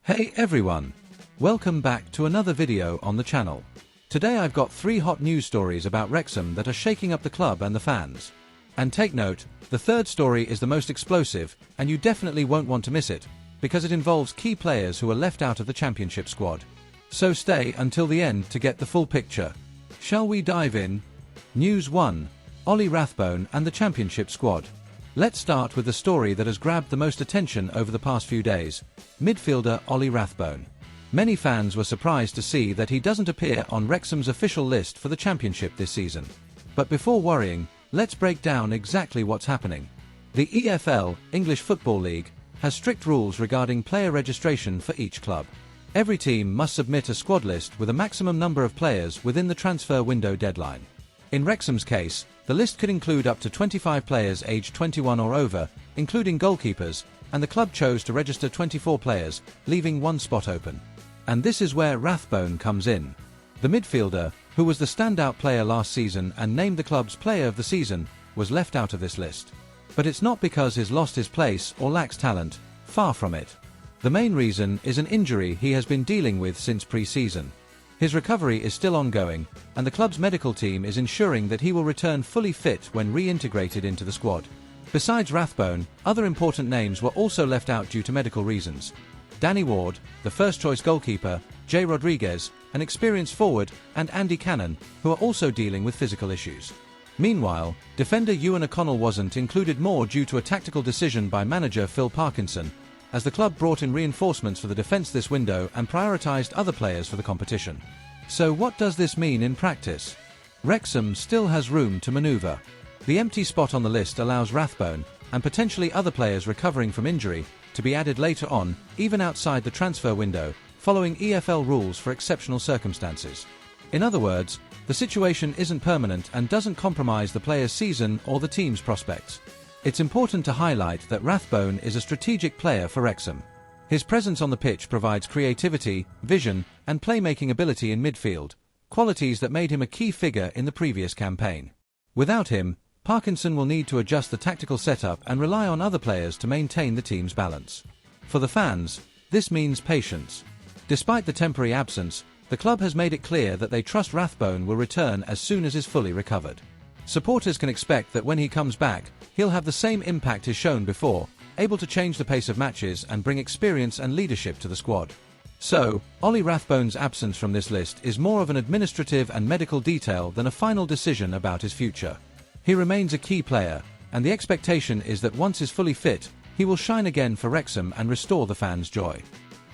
Hey everyone! Welcome back to another video on the channel. Today I've got 3 hot news stories about Wrexham that are shaking up the club and the fans. And take note, the third story is the most explosive, and you definitely won't want to miss it, because it involves key players who are left out of the championship squad. So stay until the end to get the full picture. Shall we dive in? News 1. Ollie Rathbone and the championship squad. Let's start with the story that has grabbed the most attention over the past few days. Midfielder Ollie Rathbone. Many fans were surprised to see that he doesn't appear on Wrexham's official list for the championship this season. But before worrying, let's break down exactly what's happening. The EFL, English Football League, has strict rules regarding player registration for each club. Every team must submit a squad list with a maximum number of players within the transfer window deadline. In Wrexham's case, the list could include up to 25 players aged 21 or over, including goalkeepers, and the club chose to register 24 players, leaving 1 spot open. And this is where Rathbone comes in. The midfielder, who was the standout player last season and named the club's player of the season, was left out of this list. But it's not because he's lost his place or lacks talent, far from it. The main reason is an injury he has been dealing with since pre-season. His recovery is still ongoing, and the club's medical team is ensuring that he will return fully fit when reintegrated into the squad. Besides Rathbone, other important names were also left out due to medical reasons. Danny Ward, the first-choice goalkeeper, Jay Rodriguez, an experienced forward, and Andy Cannon, who are also dealing with physical issues. Meanwhile, defender Ewan O'Connell wasn't included more due to a tactical decision by manager Phil Parkinson, as the club brought in reinforcements for the defence this window and prioritised other players for the competition. So what does this mean in practice? Wrexham still has room to manoeuvre. The empty spot on the list allows Rathbone, and potentially other players recovering from injury, to be added later on, even outside the transfer window, following EFL rules for exceptional circumstances. In other words, the situation isn't permanent and doesn't compromise the player's season or the team's prospects. It's important to highlight that Rathbone is a strategic player for Wrexham. His presence on the pitch provides creativity, vision, and playmaking ability in midfield, qualities that made him a key figure in the previous campaign. Without him, Parkinson will need to adjust the tactical setup and rely on other players to maintain the team's balance. For the fans, this means patience. Despite the temporary absence, the club has made it clear that they trust Rathbone will return as soon as is fully recovered. Supporters can expect that when he comes back, he'll have the same impact as shown before, able to change the pace of matches and bring experience and leadership to the squad. So, Ollie Rathbone's absence from this list is more of an administrative and medical detail than a final decision about his future. He remains a key player, and the expectation is that once he's fully fit, he will shine again for Wrexham and restore the fans' joy.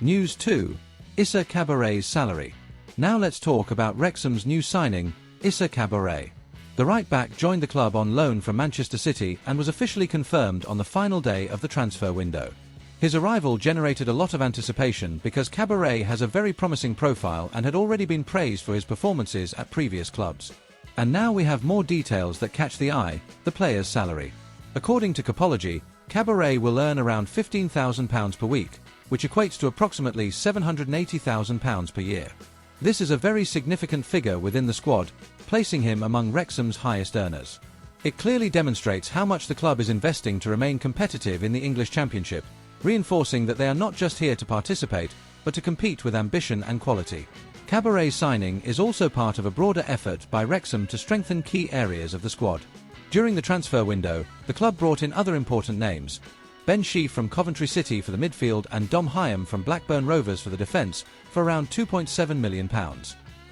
News 2. Issa Cabaret's salary. Now let's talk about Wrexham's new signing, Issa Cabaret. The right-back joined the club on loan from Manchester City and was officially confirmed on the final day of the transfer window. His arrival generated a lot of anticipation because Cabaret has a very promising profile and had already been praised for his performances at previous clubs. And now we have more details that catch the eye, the player's salary. According to Capology, Cabaret will earn around £15,000 per week, which equates to approximately £780,000 per year. This is a very significant figure within the squad, placing him among Wrexham's highest earners. It clearly demonstrates how much the club is investing to remain competitive in the English Championship, reinforcing that they are not just here to participate, but to compete with ambition and quality. Cabaret's signing is also part of a broader effort by Wrexham to strengthen key areas of the squad. During the transfer window, the club brought in other important names: Ben Sheaf from Coventry City for the midfield and Dom Hyam from Blackburn Rovers for the defence, for around £2.7 million.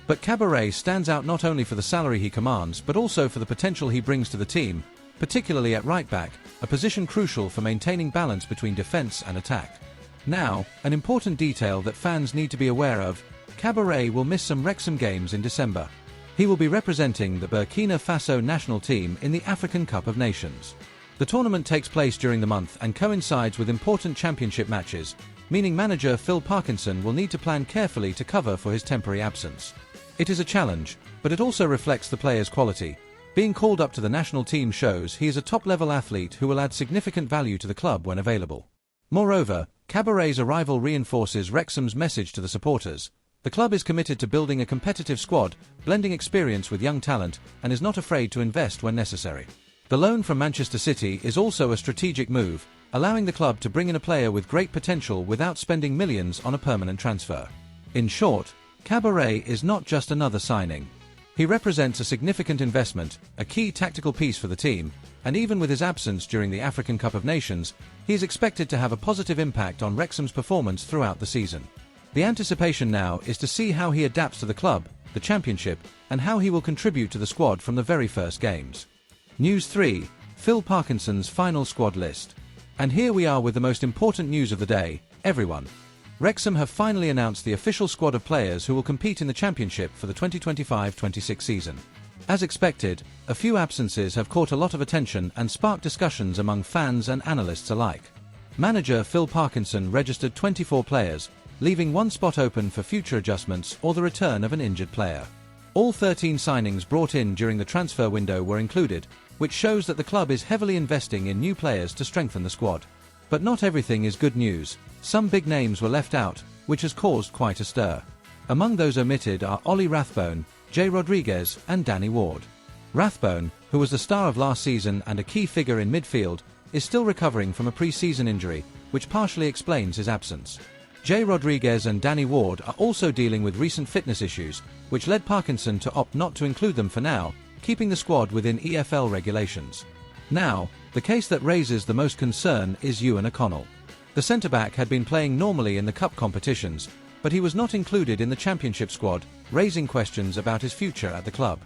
But Cabaret stands out not only for the salary he commands but also for the potential he brings to the team, particularly at right-back, a position crucial for maintaining balance between defence and attack. Now, an important detail that fans need to be aware of: Cabaret will miss some Wrexham games in December. He will be representing the Burkina Faso national team in the African Cup of Nations. The tournament takes place during the month and coincides with important championship matches, meaning manager Phil Parkinson will need to plan carefully to cover for his temporary absence. It is a challenge, but it also reflects the player's quality. Being called up to the national team shows he is a top-level athlete who will add significant value to the club when available. Moreover, Cabaret's arrival reinforces Wrexham's message to the supporters. The club is committed to building a competitive squad, blending experience with young talent, and is not afraid to invest when necessary. The loan from Manchester City is also a strategic move, allowing the club to bring in a player with great potential without spending millions on a permanent transfer. In short, Cabaret is not just another signing. He represents a significant investment, a key tactical piece for the team, and even with his absence during the African Cup of Nations, he is expected to have a positive impact on Wrexham's performance throughout the season. The anticipation now is to see how he adapts to the club, the Championship, and how he will contribute to the squad from the very first games. News 3. Phil Parkinson's final squad list. And here we are with the most important news of the day, everyone. Wrexham have finally announced the official squad of players who will compete in the Championship for the 2025-26 season. As expected, a few absences have caught a lot of attention and sparked discussions among fans and analysts alike. Manager Phil Parkinson registered 24 players, leaving one spot open for future adjustments or the return of an injured player. All 13 signings brought in during the transfer window were included, which shows that the club is heavily investing in new players to strengthen the squad. But not everything is good news. Some big names were left out, which has caused quite a stir. Among those omitted are Ollie Rathbone, Jay Rodriguez, and Danny Ward. Rathbone, who was the star of last season and a key figure in midfield, is still recovering from a pre-season injury, which partially explains his absence. Jay Rodriguez and Danny Ward are also dealing with recent fitness issues, which led Parkinson to opt not to include them for now, keeping the squad within EFL regulations. Now, the case that raises the most concern is Ewan O'Connell. The centre-back had been playing normally in the cup competitions, but he was not included in the Championship squad, raising questions about his future at the club.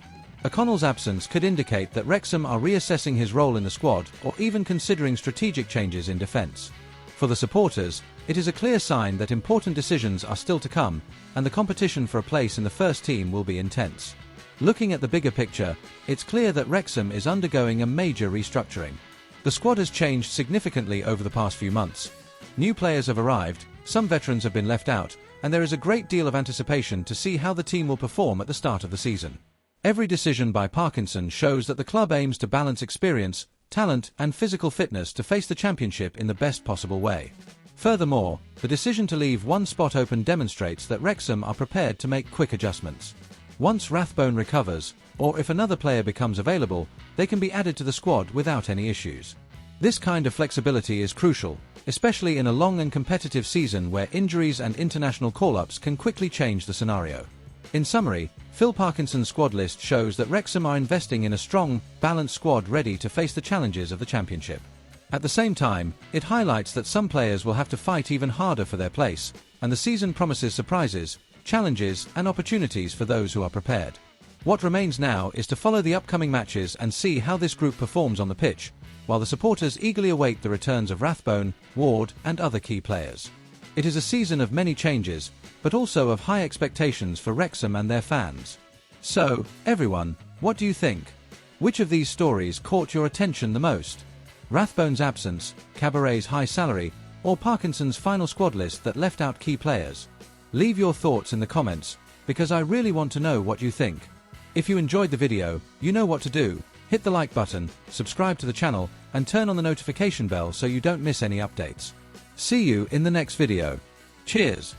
O'Connell's absence could indicate that Wrexham are reassessing his role in the squad or even considering strategic changes in defence. For the supporters, it is a clear sign that important decisions are still to come, and the competition for a place in the first team will be intense. Looking at the bigger picture, it's clear that Wrexham is undergoing a major restructuring. The squad has changed significantly over the past few months. New players have arrived, some veterans have been left out, and there is a great deal of anticipation to see how the team will perform at the start of the season. Every decision by Parkinson shows that the club aims to balance experience, talent, and physical fitness to face the Championship in the best possible way. Furthermore, the decision to leave one spot open demonstrates that Wrexham are prepared to make quick adjustments. Once Rathbone recovers, or if another player becomes available, they can be added to the squad without any issues. This kind of flexibility is crucial, especially in a long and competitive season where injuries and international call-ups can quickly change the scenario. In summary, Phil Parkinson's squad list shows that Wrexham are investing in a strong, balanced squad ready to face the challenges of the Championship. At the same time, it highlights that some players will have to fight even harder for their place, and the season promises surprises, challenges, and opportunities for those who are prepared. What remains now is to follow the upcoming matches and see how this group performs on the pitch, while the supporters eagerly await the returns of Rathbone, Ward, and other key players. It is a season of many changes, but also of high expectations for Wrexham and their fans. So, everyone, what do you think? Which of these stories caught your attention the most? Rathbone's absence, Cabaret's high salary, or Parkinson's final squad list that left out key players? Leave your thoughts in the comments, because I really want to know what you think. If you enjoyed the video, you know what to do. Hit the like button, subscribe to the channel, and turn on the notification bell so you don't miss any updates. See you in the next video. Cheers!